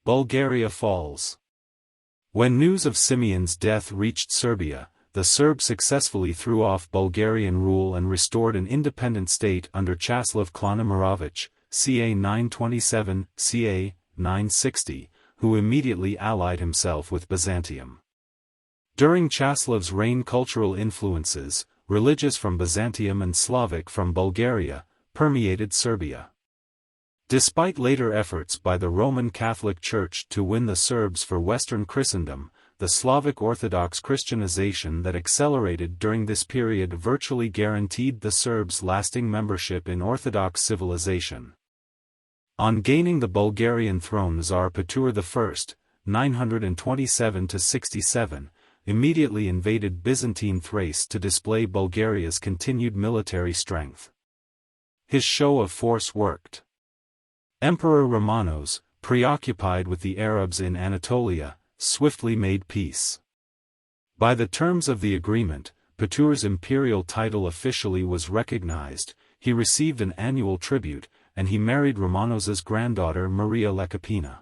Bulgaria falls. When news of Simeon's death reached Serbia, the Serbs successfully threw off Bulgarian rule and restored an independent state under Chaslav Klanimirović, ca. 927, ca. 960, who immediately allied himself with Byzantium. During Chaslav's reign, cultural influences, religious from Byzantium and Slavic from Bulgaria, permeated Serbia. Despite later efforts by the Roman Catholic Church to win the Serbs for Western Christendom, the Slavic Orthodox Christianization that accelerated during this period virtually guaranteed the Serbs lasting membership in Orthodox civilization. On gaining the Bulgarian throne, Tsar Petur I, 927–67, immediately invaded Byzantine Thrace to display Bulgaria's continued military strength. His show of force worked. Emperor Romanos, preoccupied with the Arabs in Anatolia, swiftly made peace. By the terms of the agreement, Petur's imperial title officially was recognized, he received an annual tribute, and he married Romanos's granddaughter Maria Lekapina.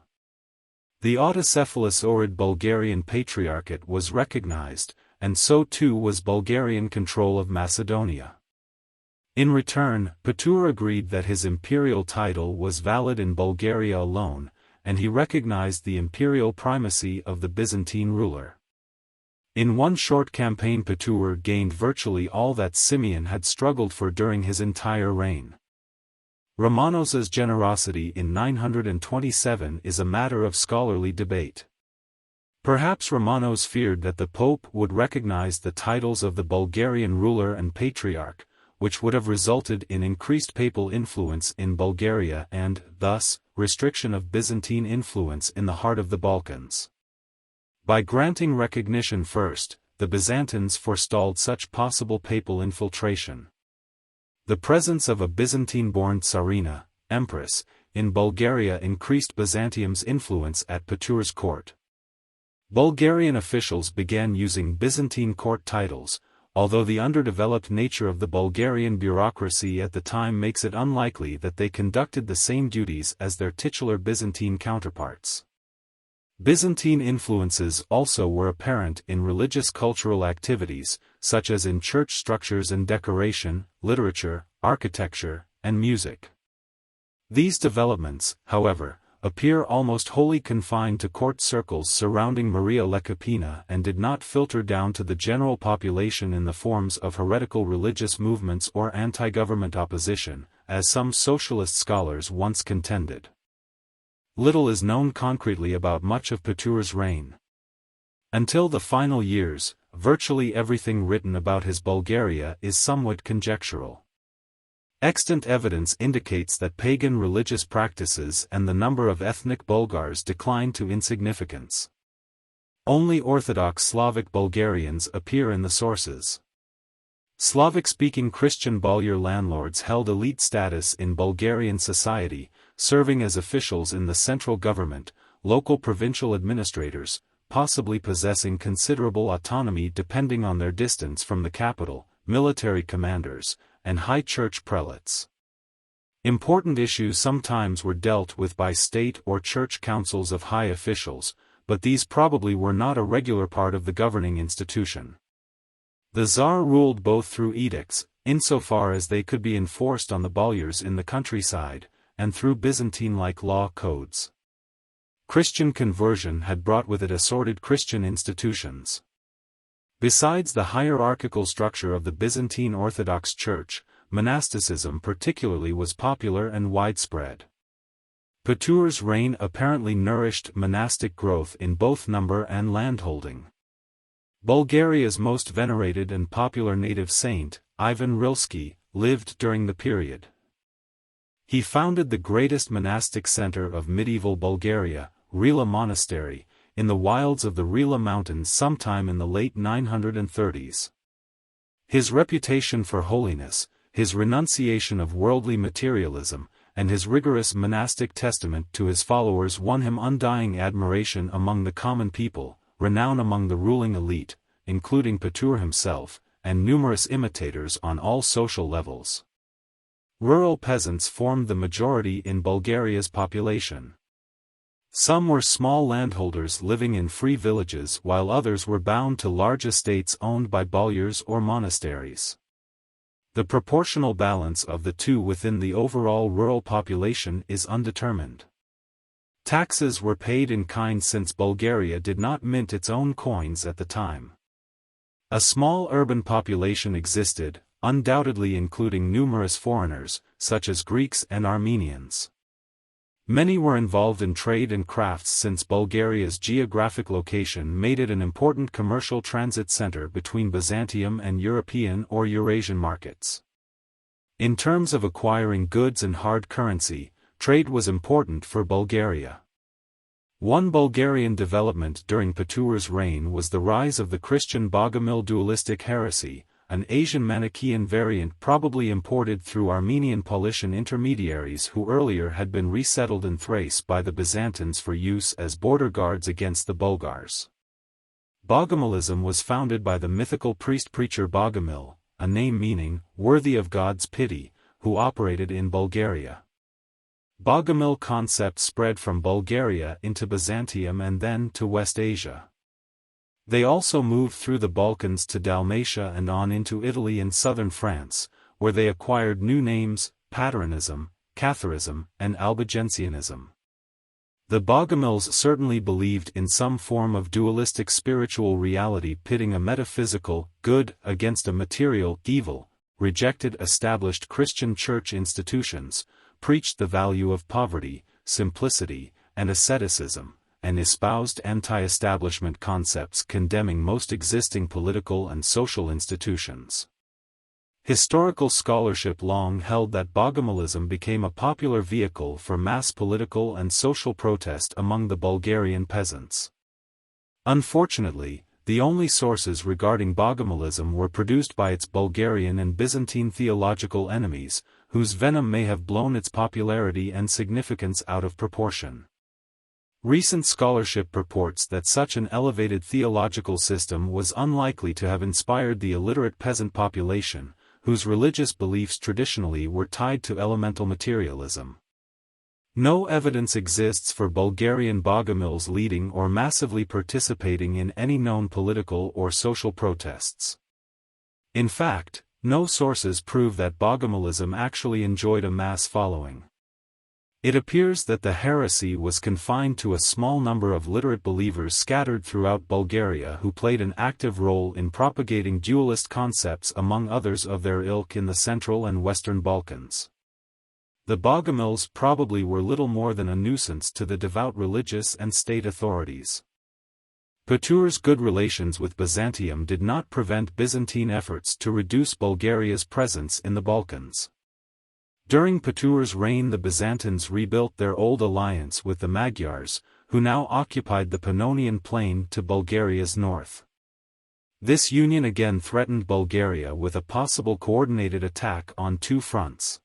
The autocephalous Ohrid Bulgarian Patriarchate was recognized, and so too was Bulgarian control of Macedonia. In return, Petur agreed that his imperial title was valid in Bulgaria alone, and he recognized the imperial primacy of the Byzantine ruler. In one short campaign, Petur gained virtually all that Simeon had struggled for during his entire reign. Romanos's generosity in 927 is a matter of scholarly debate. Perhaps Romanos feared that the Pope would recognize the titles of the Bulgarian ruler and patriarch, which would have resulted in increased papal influence in Bulgaria and, thus, restriction of Byzantine influence in the heart of the Balkans. By granting recognition first, the Byzantines forestalled such possible papal infiltration. The presence of a Byzantine-born Tsarina, Empress, in Bulgaria increased Byzantium's influence at Petur's court. Bulgarian officials began using Byzantine court titles, although the underdeveloped nature of the Bulgarian bureaucracy at the time makes it unlikely that they conducted the same duties as their titular Byzantine counterparts. Byzantine influences also were apparent in religious cultural activities, such as in church structures and decoration, literature, architecture, and music. These developments, however, appear almost wholly confined to court circles surrounding Maria Lekapina and did not filter down to the general population in the forms of heretical religious movements or anti-government opposition, as some socialist scholars once contended. Little is known concretely about much of Petur's reign. Until the final years, virtually everything written about his Bulgaria is somewhat conjectural. Extant evidence indicates that pagan religious practices and the number of ethnic Bulgars declined to insignificance. Only Orthodox Slavic Bulgarians appear in the sources. Slavic-speaking Christian boyar landlords held elite status in Bulgarian society, serving as officials in the central government, local provincial administrators, possibly possessing considerable autonomy depending on their distance from the capital, military commanders, and high church prelates. Important issues sometimes were dealt with by state or church councils of high officials, but these probably were not a regular part of the governing institution. The Tsar ruled both through edicts, insofar as they could be enforced on the boyars in the countryside, and through Byzantine-like law codes. Christian conversion had brought with it assorted Christian institutions. Besides the hierarchical structure of the Byzantine Orthodox Church, monasticism particularly was popular and widespread. Petur's reign apparently nourished monastic growth in both number and landholding. Bulgaria's most venerated and popular native saint, Ivan Rilski, lived during the period. He founded the greatest monastic center of medieval Bulgaria, Rila Monastery, in the wilds of the Rila Mountains sometime in the late 930s. His reputation for holiness, his renunciation of worldly materialism, and his rigorous monastic testament to his followers won him undying admiration among the common people, renown among the ruling elite, including Petur himself, and numerous imitators on all social levels. Rural peasants formed the majority in Bulgaria's population. Some were small landholders living in free villages while others were bound to large estates owned by boyars or monasteries. The proportional balance of the two within the overall rural population is undetermined. Taxes were paid in kind since Bulgaria did not mint its own coins at the time. A small urban population existed, undoubtedly including numerous foreigners, such as Greeks and Armenians. Many were involved in trade and crafts since Bulgaria's geographic location made it an important commercial transit center between Byzantium and European or Eurasian markets. In terms of acquiring goods and hard currency, trade was important for Bulgaria. One Bulgarian development during Petur's reign was the rise of the Christian Bogomil dualistic heresy, an Asian Manichaean variant probably imported through Armenian Paulician intermediaries who earlier had been resettled in Thrace by the Byzantines for use as border guards against the Bulgars. Bogomilism was founded by the mythical priest-preacher Bogomil, a name meaning, worthy of God's pity, who operated in Bulgaria. Bogomil concept spread from Bulgaria into Byzantium and then to West Asia. They also moved through the Balkans to Dalmatia and on into Italy and southern France, where they acquired new names, Pateronism, Catharism, and Albigensianism. The Bogomils certainly believed in some form of dualistic spiritual reality pitting a metaphysical, good, against a material, evil, rejected established Christian church institutions, preached the value of poverty, simplicity, and asceticism, and espoused anti-establishment concepts condemning most existing political and social institutions. Historical scholarship long held that Bogomilism became a popular vehicle for mass political and social protest among the Bulgarian peasants. Unfortunately, the only sources regarding Bogomilism were produced by its Bulgarian and Byzantine theological enemies, whose venom may have blown its popularity and significance out of proportion. Recent scholarship purports that such an elevated theological system was unlikely to have inspired the illiterate peasant population, whose religious beliefs traditionally were tied to elemental materialism. No evidence exists for Bulgarian Bogomils leading or massively participating in any known political or social protests. In fact, no sources prove that Bogomilism actually enjoyed a mass following. It appears that the heresy was confined to a small number of literate believers scattered throughout Bulgaria who played an active role in propagating dualist concepts among others of their ilk in the Central and Western Balkans. The Bogomils probably were little more than a nuisance to the devout religious and state authorities. Petur's good relations with Byzantium did not prevent Byzantine efforts to reduce Bulgaria's presence in the Balkans. During Petur's reign the Byzantines rebuilt their old alliance with the Magyars, who now occupied the Pannonian Plain to Bulgaria's north. This union again threatened Bulgaria with a possible coordinated attack on two fronts.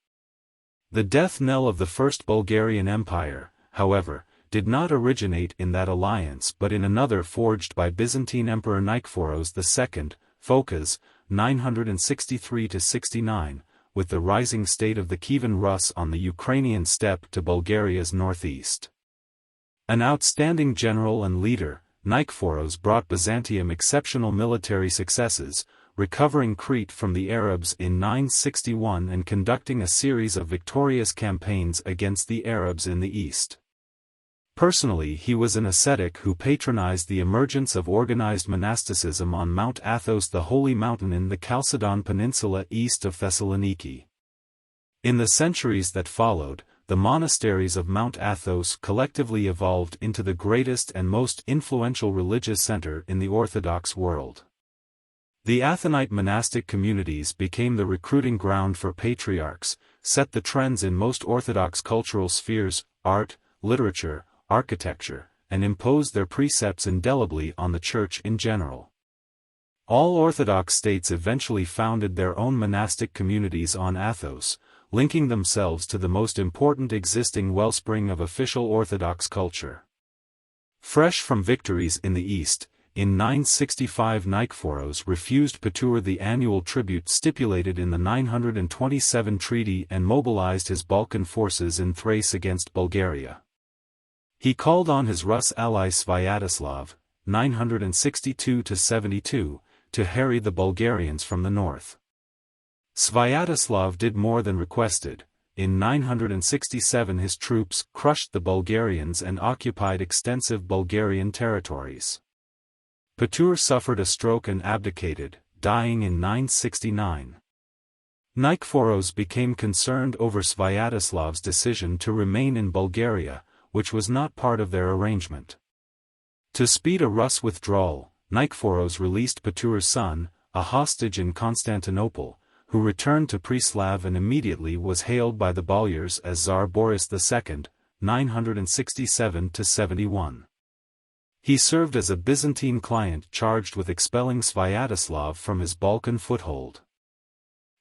The death knell of the First Bulgarian Empire, however, did not originate in that alliance but in another forged by Byzantine Emperor Nikephoros II, Phokas, 963–69, with the rising state of the Kievan Rus on the Ukrainian steppe to Bulgaria's northeast. An outstanding general and leader, Nikephoros brought Byzantium exceptional military successes, recovering Crete from the Arabs in 961 and conducting a series of victorious campaigns against the Arabs in the east. Personally, he was an ascetic who patronized the emergence of organized monasticism on Mount Athos, the holy mountain in the Chalcedon Peninsula east of Thessaloniki. In the centuries that followed, the monasteries of Mount Athos collectively evolved into the greatest and most influential religious center in the Orthodox world. The Athonite monastic communities became the recruiting ground for patriarchs, set the trends in most Orthodox cultural spheres, art, literature, architecture, and imposed their precepts indelibly on the Church in general. All Orthodox states eventually founded their own monastic communities on Athos, linking themselves to the most important existing wellspring of official Orthodox culture. Fresh from victories in the East, in 965 Nikephoros refused Petur the annual tribute stipulated in the 927 treaty and mobilized his Balkan forces in Thrace against Bulgaria. He called on his Rus ally Sviatoslav, 962–72, to harry the Bulgarians from the north. Sviatoslav did more than requested. In 967 his troops crushed the Bulgarians and occupied extensive Bulgarian territories. Petur suffered a stroke and abdicated, dying in 969. Nikephoros became concerned over Sviatoslav's decision to remain in Bulgaria, which was not part of their arrangement. To speed a Rus withdrawal, Nikephoros released Petur's son, a hostage in Constantinople, who returned to Preslav and immediately was hailed by the Boyars as Tsar Boris II, 967–71. He served as a Byzantine client charged with expelling Sviatoslav from his Balkan foothold.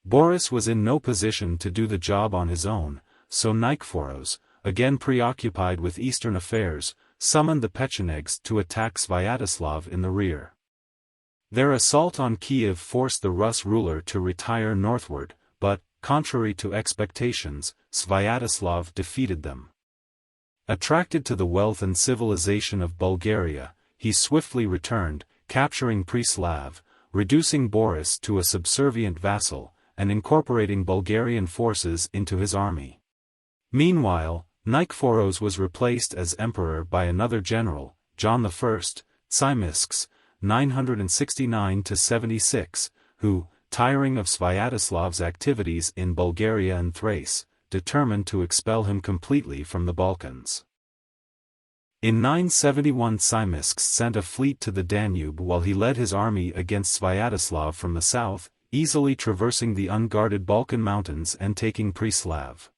Boris was in no position to do the job on his own, so Nikephoros, again preoccupied with eastern affairs, summoned the Pechenegs to attack Sviatoslav in the rear. Their assault on Kiev forced the Rus ruler to retire northward, but, contrary to expectations, Sviatoslav defeated them. Attracted to the wealth and civilization of Bulgaria, he swiftly returned, capturing Preslav, reducing Boris to a subservient vassal, and incorporating Bulgarian forces into his army. Meanwhile, Nikephoros was replaced as emperor by another general, John I, Tsimisks, 969–76, who, tiring of Sviatoslav's activities in Bulgaria and Thrace, determined to expel him completely from the Balkans. In 971 Tsimisks sent a fleet to the Danube while he led his army against Sviatoslav from the south, easily traversing the unguarded Balkan mountains and taking Preslav.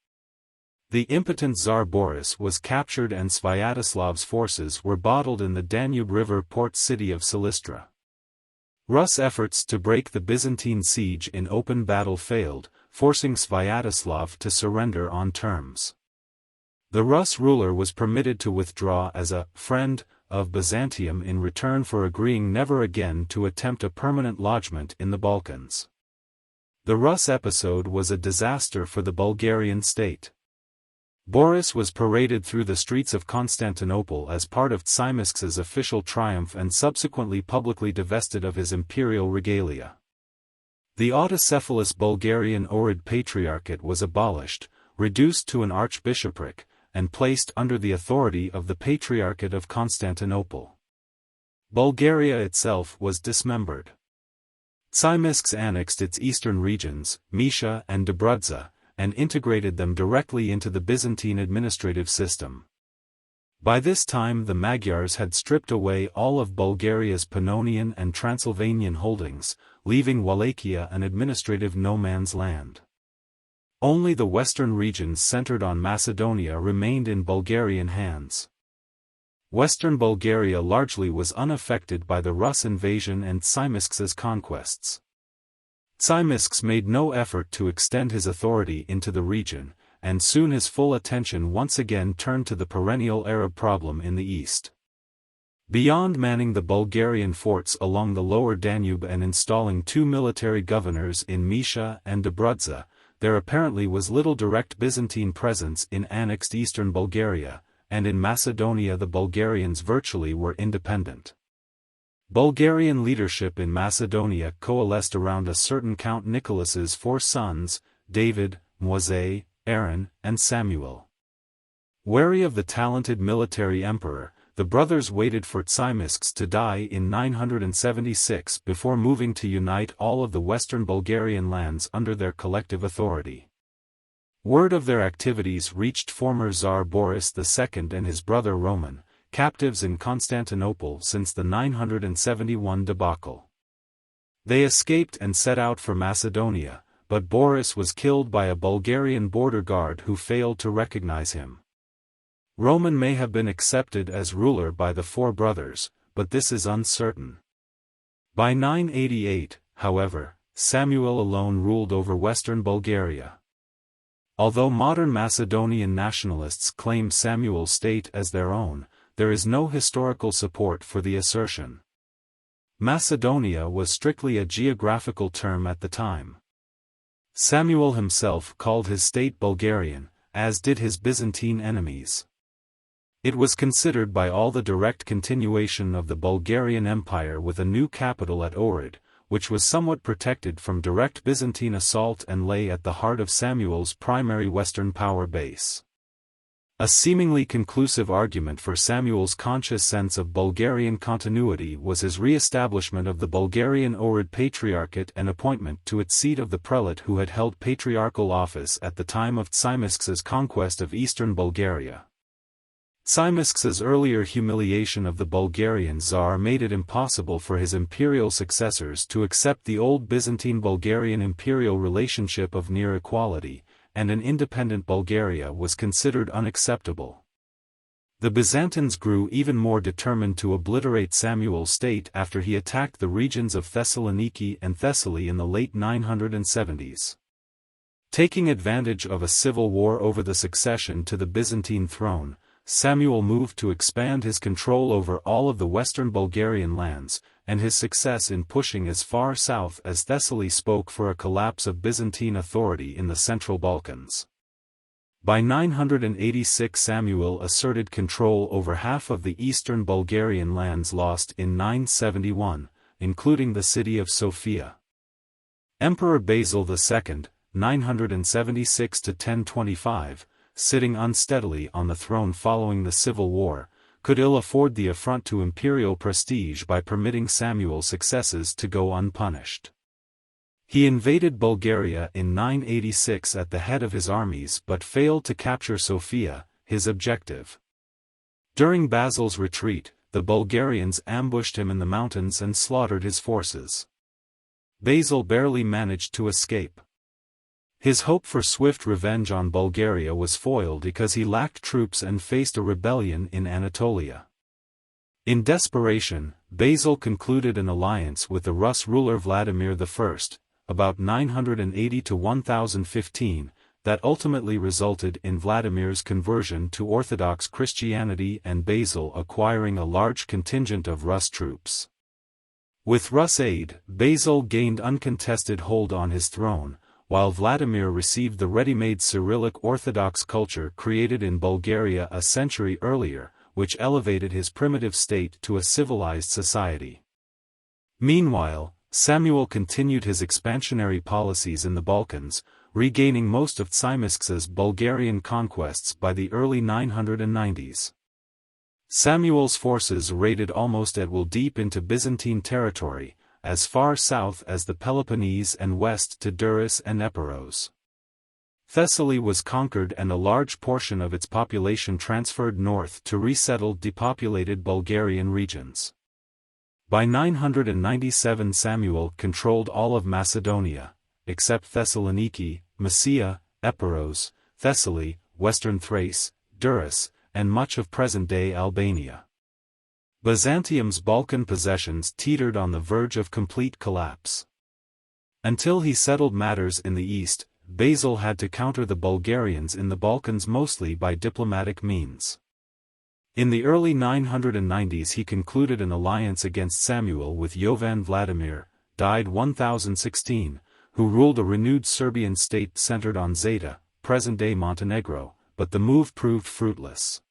The impotent Tsar Boris was captured and Sviatoslav's forces were bottled in the Danube River port city of Silistra. Rus' efforts to break the Byzantine siege in open battle failed, forcing Sviatoslav to surrender on terms. The Rus ruler was permitted to withdraw as a «friend» of Byzantium in return for agreeing never again to attempt a permanent lodgment in the Balkans. The Rus episode was a disaster for the Bulgarian state. Boris was paraded through the streets of Constantinople as part of Tsimisks's official triumph and subsequently publicly divested of his imperial regalia. The autocephalous Bulgarian Ohrid Patriarchate was abolished, reduced to an archbishopric, and placed under the authority of the Patriarchate of Constantinople. Bulgaria itself was dismembered. Tsimisks annexed its eastern regions, Misha and Dobrudza, and integrated them directly into the Byzantine administrative system. By this time the Magyars had stripped away all of Bulgaria's Pannonian and Transylvanian holdings, leaving Wallachia an administrative no-man's land. Only the western regions centered on Macedonia remained in Bulgarian hands. Western Bulgaria largely was unaffected by the Rus invasion and Tsimisks's conquests. Tsimisks made no effort to extend his authority into the region, and soon his full attention once again turned to the perennial Arab problem in the east. Beyond manning the Bulgarian forts along the lower Danube and installing two military governors in Misha and Dobrudza, there apparently was little direct Byzantine presence in annexed eastern Bulgaria, and in Macedonia the Bulgarians virtually were independent. Bulgarian leadership in Macedonia coalesced around a certain Count Nicholas's four sons, David, Moise, Aaron, and Samuel. Wary of the talented military emperor, the brothers waited for Tsimisks to die in 976 before moving to unite all of the western Bulgarian lands under their collective authority. Word of their activities reached former Tsar Boris II and his brother Roman, captives in Constantinople since the 971 debacle. They escaped and set out for Macedonia, but Boris was killed by a Bulgarian border guard who failed to recognize him. Roman may have been accepted as ruler by the four brothers, but this is uncertain. By 988, however, Samuel alone ruled over western Bulgaria. Although modern Macedonian nationalists claim Samuel's state as their own, there is no historical support for the assertion. Macedonia was strictly a geographical term at the time. Samuel himself called his state Bulgarian, as did his Byzantine enemies. It was considered by all the direct continuation of the Bulgarian Empire with a new capital at Ohrid, which was somewhat protected from direct Byzantine assault and lay at the heart of Samuel's primary Western power base. A seemingly conclusive argument for Samuel's conscious sense of Bulgarian continuity was his re-establishment of the Bulgarian Ohrid Patriarchate and appointment to its seat of the prelate who had held patriarchal office at the time of Tzimisk's conquest of eastern Bulgaria. Tzimisk's earlier humiliation of the Bulgarian Tsar made it impossible for his imperial successors to accept the old Byzantine-Bulgarian imperial relationship of near equality, and an independent Bulgaria was considered unacceptable. The Byzantines grew even more determined to obliterate Samuel's state after he attacked the regions of Thessaloniki and Thessaly in the late 970s. Taking advantage of a civil war over the succession to the Byzantine throne, Samuel moved to expand his control over all of the western Bulgarian lands, and his success in pushing as far south as Thessaly spoke for a collapse of Byzantine authority in the central Balkans. By 986 Samuel asserted control over half of the eastern Bulgarian lands lost in 971, including the city of Sofia. Emperor Basil II, 976–1025, sitting unsteadily on the throne following the civil war, could ill afford the affront to imperial prestige by permitting Samuel's successes to go unpunished. He invaded Bulgaria in 986 at the head of his armies but failed to capture Sofia, his objective. During Basil's retreat, the Bulgarians ambushed him in the mountains and slaughtered his forces. Basil barely managed to escape. His hope for swift revenge on Bulgaria was foiled because he lacked troops and faced a rebellion in Anatolia. In desperation, Basil concluded an alliance with the Rus ruler Vladimir I, about 980 to 1015, that ultimately resulted in Vladimir's conversion to Orthodox Christianity and Basil acquiring a large contingent of Rus troops. With Rus aid, Basil gained uncontested hold on his throne, while Vladimir received the ready-made Cyrillic Orthodox culture created in Bulgaria a century earlier, which elevated his primitive state to a civilized society. Meanwhile, Samuel continued his expansionary policies in the Balkans, regaining most of Tzimisk's Bulgarian conquests by the early 990s. Samuel's forces raided almost at will deep into Byzantine territory, as far south as the Peloponnese and west to Durrës and Epirus. Thessaly was conquered and a large portion of its population transferred north to resettled depopulated Bulgarian regions. By 997 Samuel controlled all of Macedonia, except Thessaloniki, Mysia, Epirus, Thessaly, western Thrace, Durrës, and much of present-day Albania. Byzantium's Balkan possessions teetered on the verge of complete collapse. Until he settled matters in the east, Basil had to counter the Bulgarians in the Balkans mostly by diplomatic means. In the early 990s he concluded an alliance against Samuel with Jovan Vladimir, died 1016, who ruled a renewed Serbian state centered on Zeta, present-day Montenegro, but the move proved fruitless.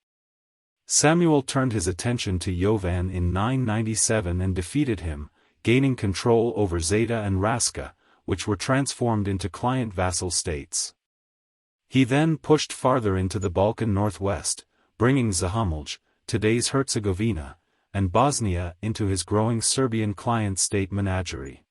Samuel turned his attention to Jovan in 997 and defeated him, gaining control over Zeta and Raska, which were transformed into client-vassal states. He then pushed farther into the Balkan northwest, bringing Zahumlje, today's Herzegovina, and Bosnia into his growing Serbian client-state menagerie.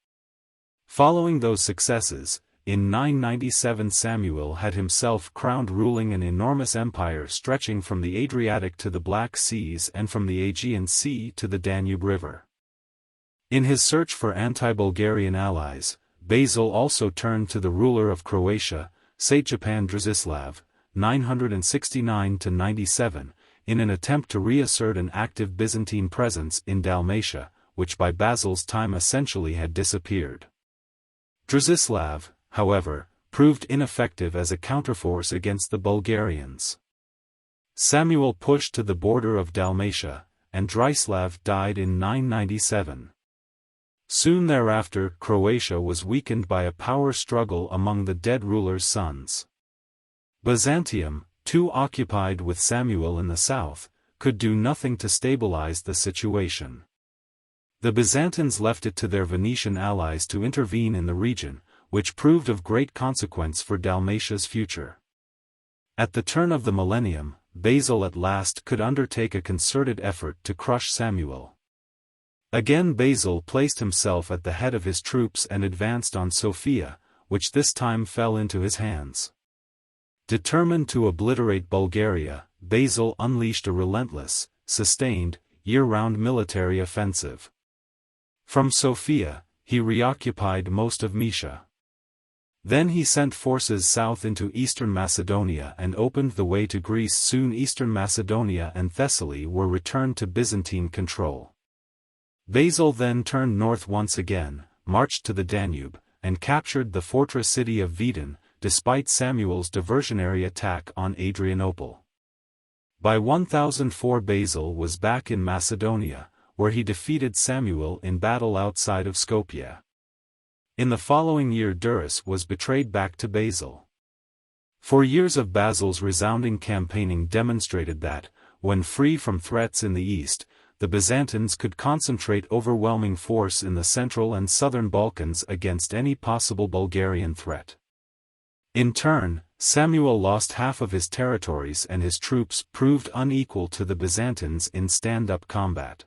Following those successes, in 997 Samuel had himself crowned ruling an enormous empire stretching from the Adriatic to the Black Seas and from the Aegean Sea to the Danube River. In his search for anti-Bulgarian allies, Basil also turned to the ruler of Croatia, Satrapan Držislav, 969–97, in an attempt to reassert an active Byzantine presence in Dalmatia, which by Basil's time essentially had disappeared. Držislav, however, proved ineffective as a counterforce against the Bulgarians. Samuel pushed to the border of Dalmatia, and Držislav died in 997. Soon thereafter Croatia was weakened by a power struggle among the dead ruler's sons. Byzantium, too occupied with Samuel in the south, could do nothing to stabilize the situation. The Byzantines left it to their Venetian allies to intervene in the region, which proved of great consequence for Dalmatia's future. At the turn of the millennium, Basil at last could undertake a concerted effort to crush Samuel. Again Basil placed himself at the head of his troops and advanced on Sofia, which this time fell into his hands. Determined to obliterate Bulgaria, Basil unleashed a relentless, sustained, year-round military offensive. From Sofia, he reoccupied most of Mysia. Then he sent forces south into eastern Macedonia and opened the way to Greece. Soon eastern Macedonia and Thessaly were returned to Byzantine control. Basil then turned north once again, marched to the Danube, and captured the fortress city of Vidin, despite Samuel's diversionary attack on Adrianople. By 1004 Basil was back in Macedonia, where he defeated Samuel in battle outside of Skopje. In the following year Duris was betrayed back to Basil. 4 years of Basil's resounding campaigning demonstrated that, when free from threats in the east, the Byzantines could concentrate overwhelming force in the central and southern Balkans against any possible Bulgarian threat. In turn, Samuel lost half of his territories and his troops proved unequal to the Byzantines in stand-up combat.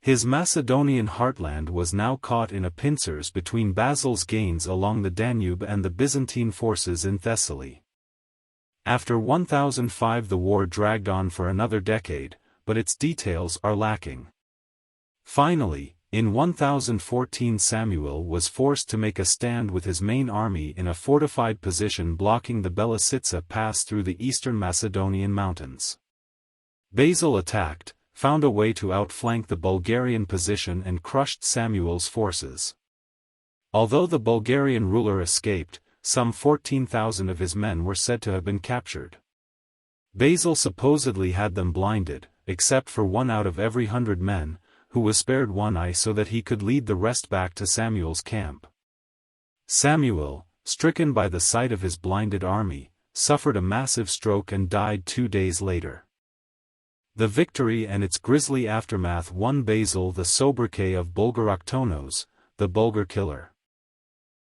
His Macedonian heartland was now caught in a pincers between Basil's gains along the Danube and the Byzantine forces in Thessaly. After 1005 the war dragged on for another decade, but its details are lacking. Finally, in 1014 Samuel was forced to make a stand with his main army in a fortified position blocking the Belisitsa pass through the eastern Macedonian mountains. Basil attacked, found a way to outflank the Bulgarian position and crushed Samuel's forces. Although the Bulgarian ruler escaped, some 14,000 of his men were said to have been captured. Basil supposedly had them blinded, except for 1 out of every 100 men, who was spared one eye so that he could lead the rest back to Samuel's camp. Samuel, stricken by the sight of his blinded army, suffered a massive stroke and died 2 days later. The victory and its grisly aftermath won Basil the sobriquet of Bulgaroktounos, the Bulgar killer.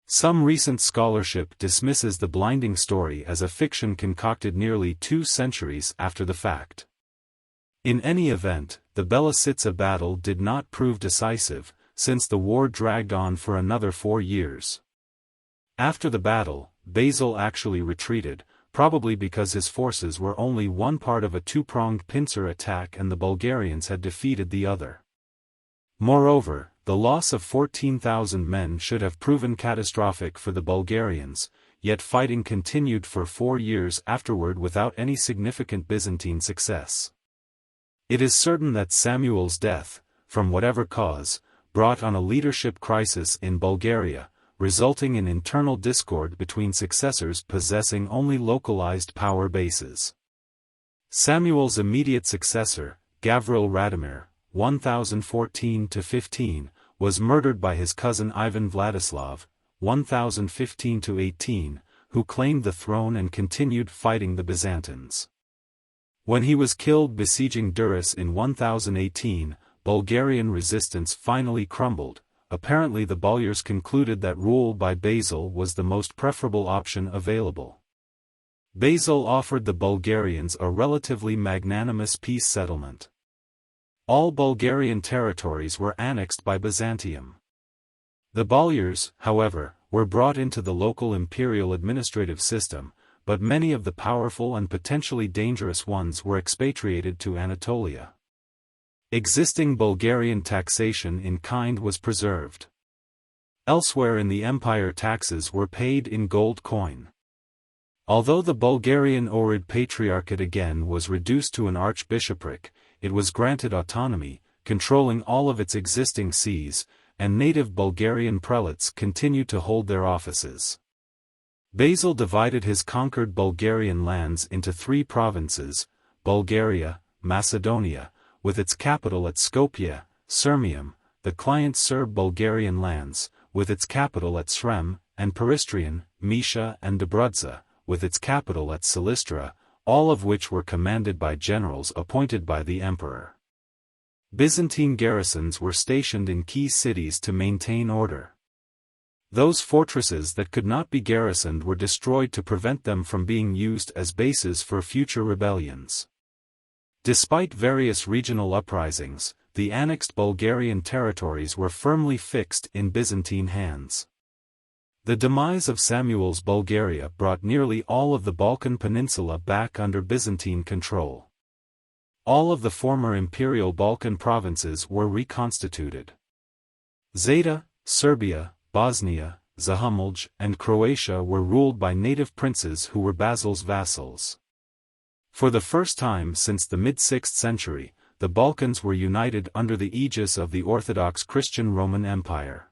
Some recent scholarship dismisses the blinding story as a fiction concocted nearly 2 centuries after the fact. In any event, the Belisitsa battle did not prove decisive, since the war dragged on for another 4 years. After the battle, Basil actually retreated, probably because his forces were only one part of a 2-pronged pincer attack and the Bulgarians had defeated the other. Moreover, the loss of 14,000 men should have proven catastrophic for the Bulgarians, yet fighting continued for 4 years afterward without any significant Byzantine success. It is certain that Samuel's death, from whatever cause, brought on a leadership crisis in Bulgaria, resulting in internal discord between successors possessing only localized power bases. Samuel's immediate successor, Gavril Radomir, 1014–15, was murdered by his cousin Ivan Vladislav, 1015–18, who claimed the throne and continued fighting the Byzantines. When he was killed besieging Duris in 1018, Bulgarian resistance finally crumbled. Apparently the Bulgars concluded that rule by Basil was the most preferable option available. Basil offered the Bulgarians a relatively magnanimous peace settlement. All Bulgarian territories were annexed by Byzantium. The Bulgars, however, were brought into the local imperial administrative system, but many of the powerful and potentially dangerous ones were expatriated to Anatolia. Existing Bulgarian taxation in kind was preserved. Elsewhere in the empire taxes were paid in gold coin. Although the Bulgarian Ohrid Patriarchate again was reduced to an archbishopric, it was granted autonomy, controlling all of its existing sees, and native Bulgarian prelates continued to hold their offices. Basil divided his conquered Bulgarian lands into 3 provinces, Bulgaria, Macedonia, with its capital at Skopje, Sirmium, the client Serb-Bulgarian lands, with its capital at Srem, and Peristrian, Mysia and Dobrudza, with its capital at Silistra, all of which were commanded by generals appointed by the emperor. Byzantine garrisons were stationed in key cities to maintain order. Those fortresses that could not be garrisoned were destroyed to prevent them from being used as bases for future rebellions. Despite various regional uprisings, the annexed Bulgarian territories were firmly fixed in Byzantine hands. The demise of Samuel's Bulgaria brought nearly all of the Balkan peninsula back under Byzantine control. All of the former imperial Balkan provinces were reconstituted. Zeta, Serbia, Bosnia, Zahumlj, and Croatia were ruled by native princes who were Basil's vassals. For the first time since the mid-6th century, the Balkans were united under the aegis of the Orthodox Christian Roman Empire.